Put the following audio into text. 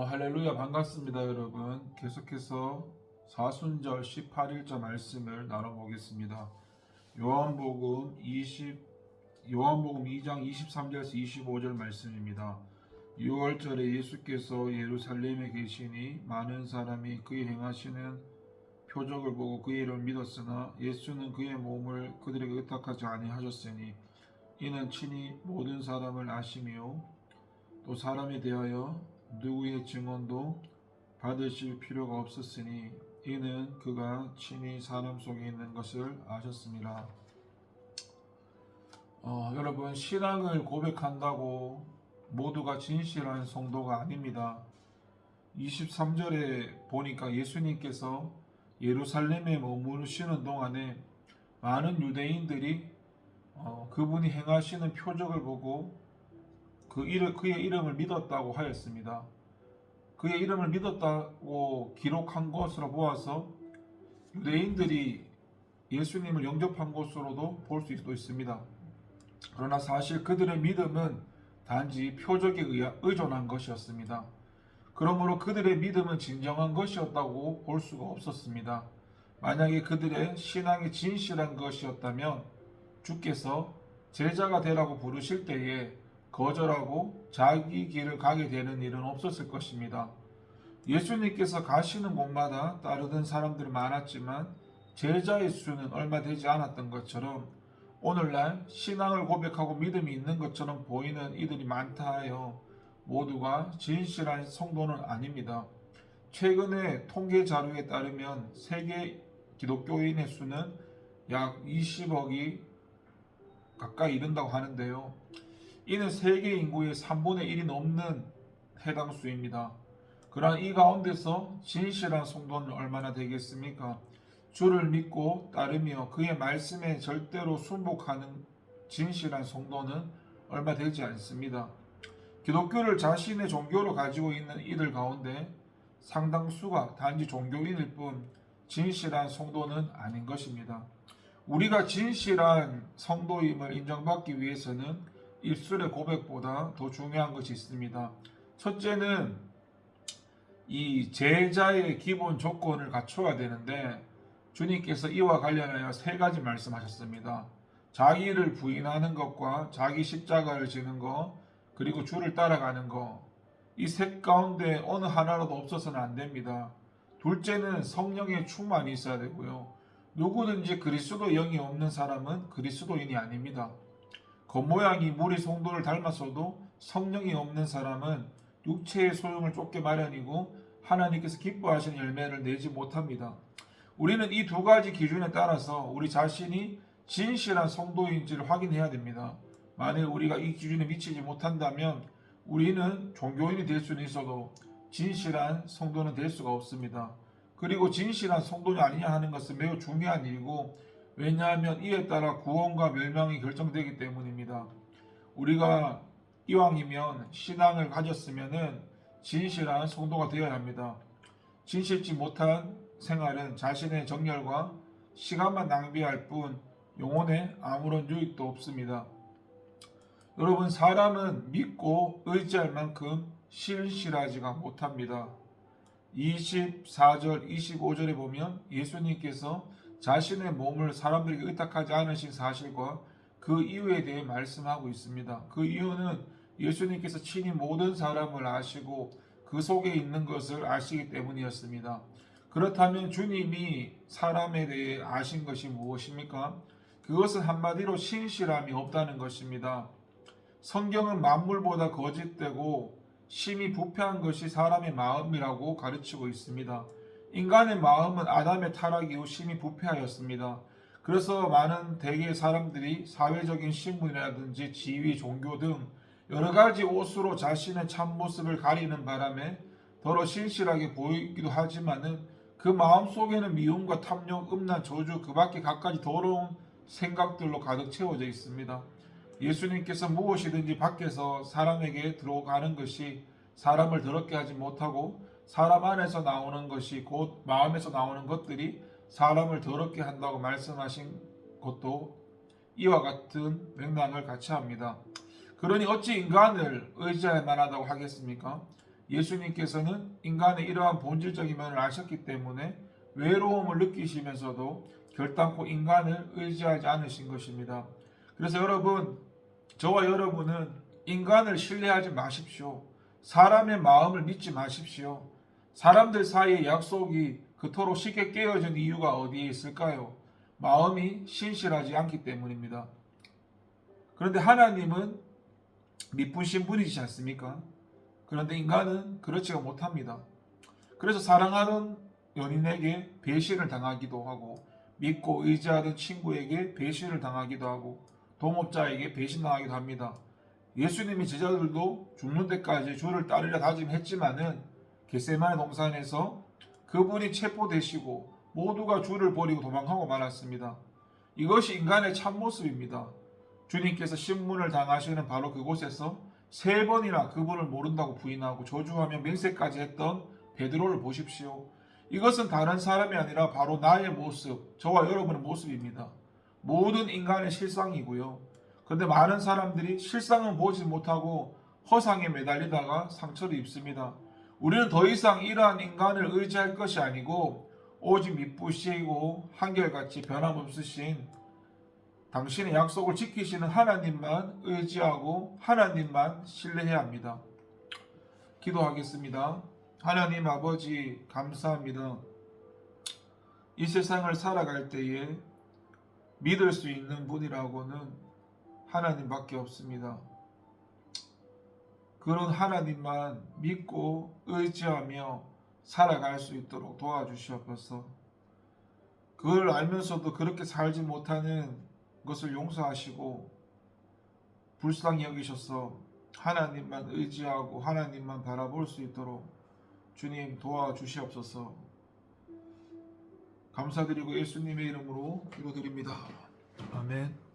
할렐루야 반갑습니다 여러분. 계속해서 사순절 18일자 말씀을 나눠보겠습니다. 요한복음 2장 23절에서 25절 말씀입니다. 6월절에 예수께서 예루살렘에 계시니 많은 사람이 그의 행하시는 표적을 보고 그의 이름을 믿었으나 예수는 그의 몸을 그들에게 의탁하지 아니하셨으니 이는 친히 모든 사람을 아시며 또 사람에 대하여 누구의 증언도 받으실 필요가 없었으니 이는 그가 친히 사람 속에 있는 것을 아셨습니다. 여러분, 신앙을 고백한다고 모두가 진실한 성도가 아닙니다. 23절에 보니까 예수님께서 예루살렘에 머무르시는 동안에 많은 유대인들이 그분이 행하시는 표적을 보고 그의 이름을 믿었다고 하였습니다. 그의 이름을 믿었다고 기록한 것으로 보아서 유대인들이 예수님을 영접한 것으로도 볼 수도 있습니다. 그러나 사실 그들의 믿음은 단지 표적에 의존한 것이었습니다. 그러므로 그들의 믿음은 진정한 것이었다고 볼 수가 없었습니다. 만약에 그들의 신앙이 진실한 것이었다면 주께서 제자가 되라고 부르실 때에 거절하고 자기 길을 가게 되는 일은 없었을 것입니다. 예수님께서 가시는 곳마다 따르던 사람들이 많았지만 제자의 수는 얼마 되지 않았던 것처럼 오늘날 신앙을 고백하고 믿음이 있는 것처럼 보이는 이들이 많다 하여 모두가 진실한 성도는 아닙니다. 최근에 통계 자료에 따르면 세계 기독교인의 수는 약 20억이 가까이 이른다고 하는데요. 이는 세계 인구의 3분의 1이 넘는 해당 수입니다. 그러나 이 가운데서 진실한 성도는 얼마나 되겠습니까? 주를 믿고 따르며 그의 말씀에 절대로 순복하는 진실한 성도는 얼마 되지 않습니다. 기독교를 자신의 종교로 가지고 있는 이들 가운데 상당수가 단지 종교인일 뿐 진실한 성도는 아닌 것입니다. 우리가 진실한 성도임을 인정받기 위해서는 입술의 고백보다 더 중요한 것이 있습니다. 첫째는 이 제자의 기본 조건을 갖춰야 되는데 주님께서 이와 관련하여 세 가지 말씀하셨습니다. 자기를 부인하는 것과 자기 십자가를 지는 것, 그리고 주를 따라가는 것. 이 셋 가운데 어느 하나라도 없어서는 안 됩니다. 둘째는 성령의 충만이 있어야 되고요. 누구든지 그리스도 영이 없는 사람은 그리스도인이 아닙니다. 겉모양이 무리 성도를 닮았어도 성령이 없는 사람은 육체의 소용을 쫓게 마련이고 하나님께서 기뻐하시는 열매를 내지 못합니다. 우리는 이 두 가지 기준에 따라서 우리 자신이 진실한 성도인지를 확인해야 됩니다. 만일 우리가 이 기준에 미치지 못한다면 우리는 종교인이 될 수는 있어도 진실한 성도는 될 수가 없습니다. 그리고 진실한 성도냐 아니냐 하는 것은 매우 중요한 일이고 왜냐하면 이에 따라 구원과 멸망이 결정되기 때문입니다. 우리가 이왕이면 신앙을 가졌으면 진실한 성도가 되어야 합니다. 진실치 못한 생활은 자신의 정열과 시간만 낭비할 뿐 영혼에 아무런 유익도 없습니다. 여러분, 사람은 믿고 의지할 만큼 신실하지가 못합니다. 24절, 25절에 보면 예수님께서 자신의 몸을 사람들에게 의탁하지 않으신 사실과 그 이유에 대해 말씀하고 있습니다. 그 이유는 예수님께서 친히 모든 사람을 아시고 그 속에 있는 것을 아시기 때문이었습니다. 그렇다면 주님이 사람에 대해 아신 것이 무엇입니까? 그것은 한마디로 신실함이 없다는 것입니다. 성경은 만물보다 거짓되고 심히 부패한 것이 사람의 마음이라고 가르치고 있습니다. 인간의 마음은 아담의 타락 이후 심히 부패하였습니다. 그래서 많은 대개의 사람들이 사회적인 신분이라든지 지위, 종교 등 여러 가지 옷으로 자신의 참모습을 가리는 바람에 더러 신실하게 보이기도 하지만은 그 마음 속에는 미움과 탐욕, 음란, 저주, 그 밖에 갖가지 더러운 생각들로 가득 채워져 있습니다. 예수님께서 무엇이든지 밖에서 사람에게 들어가는 것이 사람을 더럽게 하지 못하고 사람 안에서 나오는 것이 곧 마음에서 나오는 것들이 사람을 더럽게 한다고 말씀하신 것도 이와 같은 맥락을 같이 합니다. 그러니 어찌 인간을 의지할 만하다고 하겠습니까? 예수님께서는 인간의 이러한 본질적인 면을 아셨기 때문에 외로움을 느끼시면서도 결단코 인간을 의지하지 않으신 것입니다. 그래서 여러분, 저와 여러분은 인간을 신뢰하지 마십시오. 사람의 마음을 믿지 마십시오. 사람들 사이의 약속이 그토록 쉽게 깨어진 이유가 어디에 있을까요? 마음이 신실하지 않기 때문입니다. 그런데 하나님은 미쁘신 분이시지 않습니까? 그런데 인간은 그렇지가 못합니다. 그래서 사랑하는 연인에게 배신을 당하기도 하고, 믿고 의지하던 친구에게 배신을 당하기도 하고, 동업자에게 배신당하기도 합니다. 예수님의 제자들도 죽는 데까지 주를 따르려 다짐했지만은 겟세마네 동산에서 그분이 체포되시고 모두가 주를 버리고 도망하고 말았습니다. 이것이 인간의 참모습입니다. 주님께서 신문을 당하시는 바로 그곳에서 3번이나 그분을 모른다고 부인하고 저주하며 맹세까지 했던 베드로를 보십시오. 이것은 다른 사람이 아니라 바로 나의 모습, 저와 여러분의 모습입니다. 모든 인간의 실상이고요. 그런데 많은 사람들이 실상은 보지 못하고 허상에 매달리다가 상처를 입습니다. 우리는 더 이상 이러한 인간을 의지할 것이 아니고 오직 미쁘시고 한결같이 변함없으신 당신의 약속을 지키시는 하나님만 의지하고 하나님만 신뢰해야 합니다. 기도하겠습니다. 하나님 아버지 감사합니다. 이 세상을 살아갈 때에 믿을 수 있는 분이라고는 하나님밖에 없습니다. 그런 하나님만 믿고 의지하며 살아갈 수 있도록 도와주시옵소서. 그걸 알면서도 그렇게 살지 못하는 것을 용서하시고 불쌍히 여기셔서 하나님만 의지하고 하나님만 바라볼 수 있도록 주님 도와주시옵소서. 감사드리고 예수님의 이름으로 기도드립니다. 아멘.